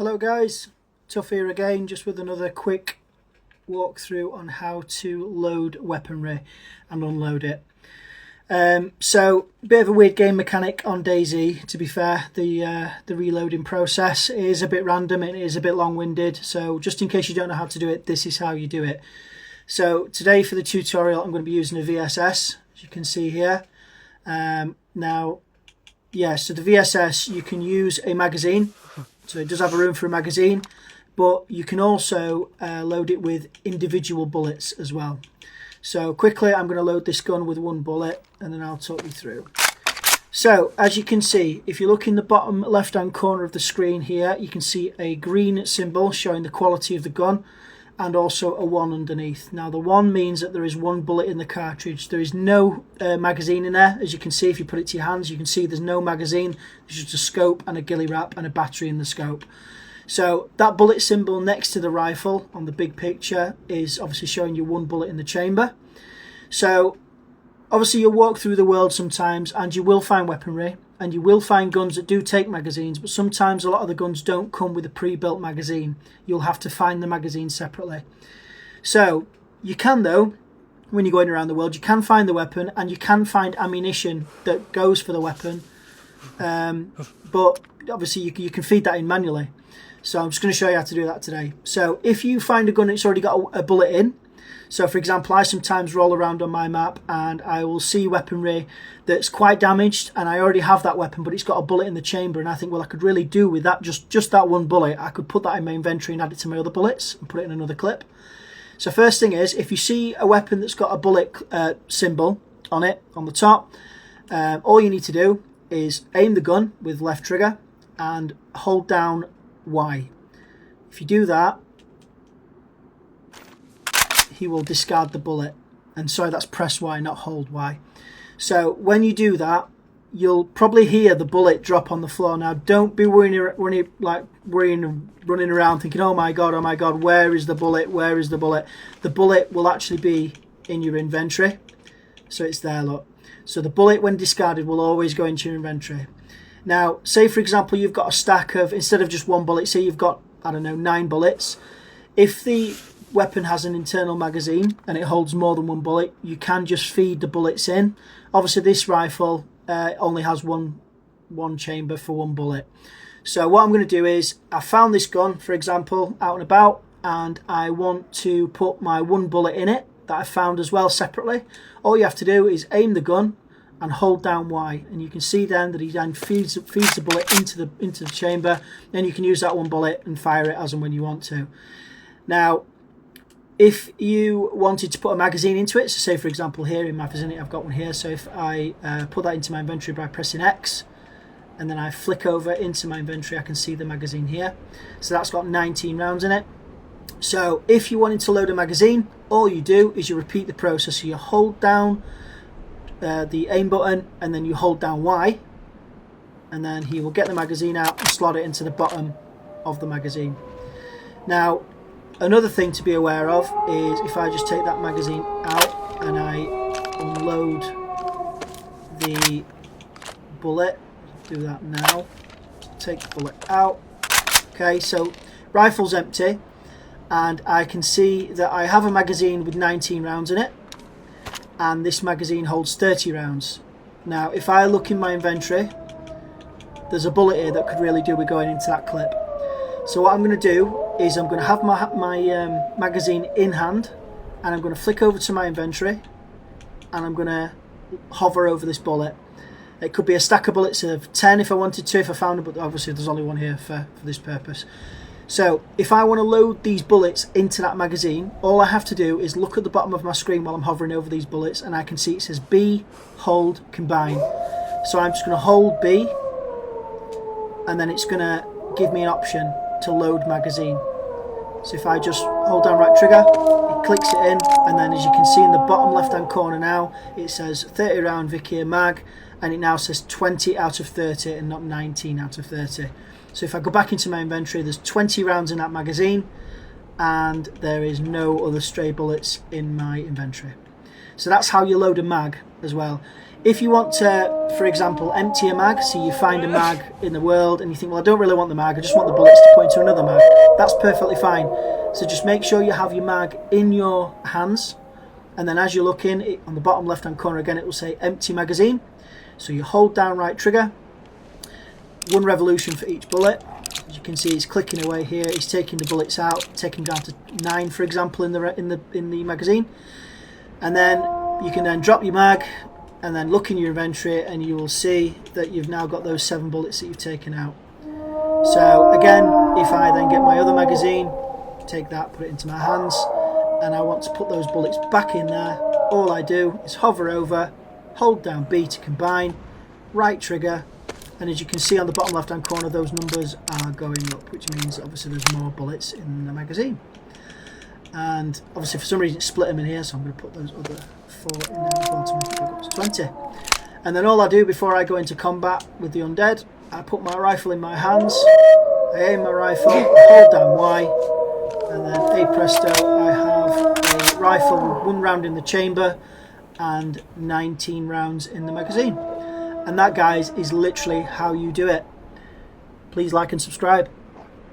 Hello guys, Tough here again, just with another quick walkthrough on how to load weaponry and unload it. So a bit of a weird game mechanic on DayZ, to be fair. The reloading process is a bit random, it is a bit long-winded, so just in case you don't know how to do it, this is how you do it. So today for the tutorial I'm going to be using a VSS, as you can see here. So the VSS, you can use a magazine. So it does have a room for a magazine, but you can also load it with individual bullets as well. So quickly, I'm going to load this gun with one bullet and then I'll talk you through. So as you can see, if you look in the bottom left hand corner of the screen here, you can see a green symbol showing the quality of the gun and also a 1 underneath. Now the 1 means that there is one bullet in the cartridge. There is no magazine in there. As you can see, if you put it to your hands, you can see there's no magazine. There's just a scope and a ghillie wrap and a battery in the scope. So that bullet symbol next to the rifle on the big picture is obviously showing you one bullet in the chamber. So obviously you'll walk through the world sometimes and you will find weaponry and you will find guns that do take magazines, but sometimes a lot of the guns don't come with a pre-built magazine. You'll have to find the magazine separately. So you can, though, when you're going around the world, you can find the weapon and you can find ammunition that goes for the weapon, but obviously you can feed that in manually. So I'm just going to show you how to do that today. So if you find a gun that's already got a bullet in, so for example, I sometimes roll around on my map and I will see weaponry that's quite damaged and I already have that weapon, but it's got a bullet in the chamber, and I think, well, I could really do with that, just that one bullet. I could put that in my inventory and add it to my other bullets and put it in another clip. So first thing is, if you see a weapon that's got a bullet symbol on it, on the top, all you need to do is aim the gun with left trigger and hold down Y. If you do that, he will discard the bullet. And sorry, that's press Y, not hold Y. So when you do that, you'll probably hear the bullet drop on the floor. Now don't be running around thinking, oh my god, where is the bullet, where is the bullet? The bullet will actually be in your inventory. So it's there, look. So the bullet, when discarded, will always go into your inventory. Now, say for example you've got a stack of, instead of just one bullet, say you've got, I don't know, 9 bullets. If the weapon has an internal magazine and it holds more than one bullet, you can just feed the bullets in. Obviously this rifle only has one chamber for one bullet. So what I'm going to do is, I found this gun, for example, out and about, and I want to put my one bullet in it that I found as well separately. All you have to do is aim the gun and hold down Y, and you can see then that he then feeds the bullet into the chamber. Then you can use that one bullet and fire it as and when you want to. Now, if you wanted to put a magazine into it, so say for example here in my vicinity I've got one here, so if I put that into my inventory by pressing X and then I flick over into my inventory, I can see the magazine here. So that's got 19 rounds in it. So if you wanted to load a magazine, all you do is you repeat the process. So you hold down the aim button and then you hold down Y, and then he will get the magazine out and slot it into the bottom of the magazine. Now another thing to be aware of is if I just take that magazine out and I unload the bullet, do that now, take the bullet out. Okay, so rifle's empty and I can see that I have a magazine with 19 rounds in it, and this magazine holds 30 rounds. Now if I look in my inventory, there's a bullet here that could really do with going into that clip. So what I'm going to do is I'm going to have my magazine in hand, and I'm going to flick over to my inventory and I'm going to hover over this bullet. It could be a stack of bullets of 10 if I wanted to, if I found it, but obviously there's only one here for this purpose. So if I want to load these bullets into that magazine, all I have to do is look at the bottom of my screen while I'm hovering over these bullets, and I can see it says B, hold, combine. So I'm just going to hold B, and then it's going to give me an option to load magazine. So if I just hold down right trigger, it clicks it in, and then as you can see in the bottom left hand corner now, it says 30 round Vickier mag, and it now says 20 out of 30 and not 19 out of 30. So if I go back into my inventory, there's 20 rounds in that magazine and there is no other stray bullets in my inventory. So that's how you load a mag as well. If you want to, for example, empty a mag, so you find a mag in the world and you think, well, I don't really want the mag, I just want the bullets to point to another mag, that's perfectly fine. So just make sure you have your mag in your hands, and then as you look in, on the bottom left hand corner again, it will say empty magazine. So you hold down right trigger, 1 revolution for each bullet. As you can see, he's clicking away here. He's taking the bullets out, taking down to 9, for example, in the magazine. And then you can then drop your mag, and then look in your inventory, and you will see that you've now got those 7 bullets that you've taken out. So again, if I then get my other magazine, take that, put it into my hands, and I want to put those bullets back in there, all I do is hover over, hold down B to combine, right trigger, and as you can see on the bottom left hand corner, those numbers are going up, which means obviously there's more bullets in the magazine. And obviously for some reason it split them in here, so I'm going to put those other 4 in there as well to make it go up to 20. And then all I do before I go into combat with the undead, I put my rifle in my hands, I aim my rifle, I hold down Y, and then hey presto, I have a rifle with 1 round in the chamber and 19 rounds in the magazine. And that, guys, is literally how you do it. Please like and subscribe.